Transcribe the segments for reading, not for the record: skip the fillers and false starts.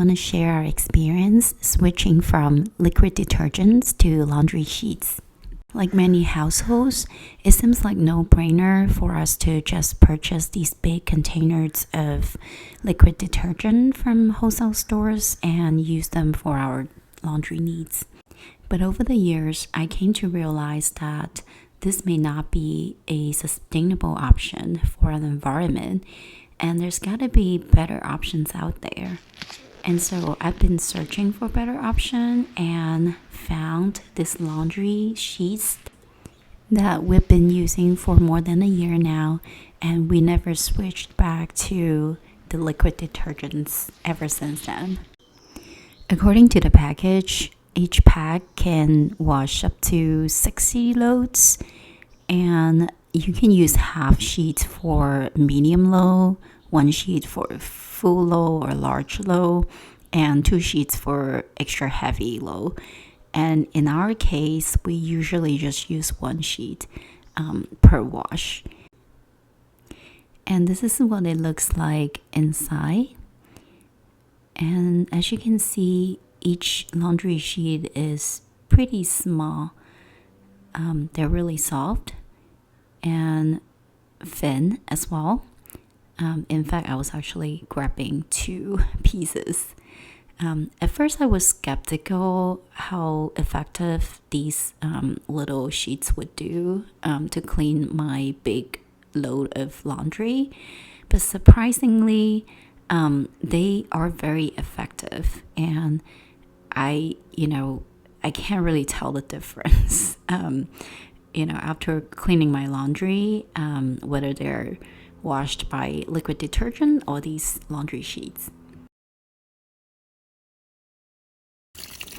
want to share our experience switching from liquid detergents to laundry sheets. Like many households, it seems like no-brainer for us to just purchase these big containers of liquid detergent from wholesale stores and use them for our laundry needs. But over the years, I came to realize that this may not be a sustainable option for an environment, and there's got to be better options out there. And so I've been searching for better option and found this laundry sheets that we've been using for more than a year now, and we never switched back to the liquid detergents ever since then. According to the package, each pack can wash up to 60 loads, and you can use half sheets for medium load, one sheet for full load or large load, and 2 sheets for extra heavy load. And in our case, we usually just use 1 sheet per wash. And this is what it looks like inside. And as you can see, each laundry sheet is pretty small. They're really soft and thin as well. In fact, I was actually grabbing 2 pieces. At first, I was skeptical how effective these little sheets would do to clean my big load of laundry. But surprisingly, they are very effective. And I can't really tell the difference. After cleaning my laundry, whether they're washed by liquid detergent or these laundry sheets.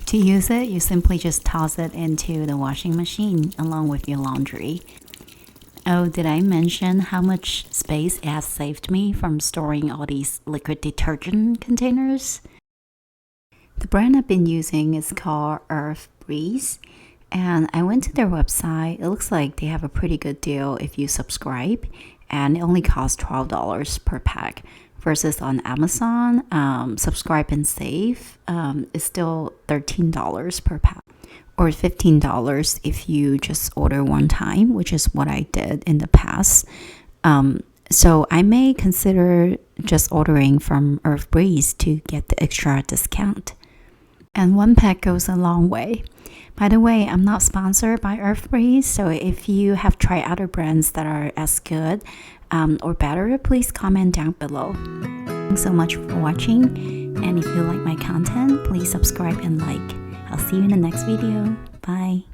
To use it, you simply just toss it into the washing machine along with your laundry. Oh, did I mention how much space it has saved me from storing all these liquid detergent containers? The brand I've been using is called Earth Breeze, and I went to their website. It looks like they have a pretty good deal if you subscribe, and it only costs $12 per pack. Versus on Amazon, subscribe and save is still $13 per pack, or $15 if you just order one time, which is what I did in the past. So I may consider just ordering from Earth Breeze to get the extra discount. And 1 pack goes a long way. By the way, I'm not sponsored by Earth Breeze, so if you have tried other brands that are as good or better, please comment down below. Thanks so much for watching, and if you like my content, please subscribe and like. I'll see you in the next video. Bye.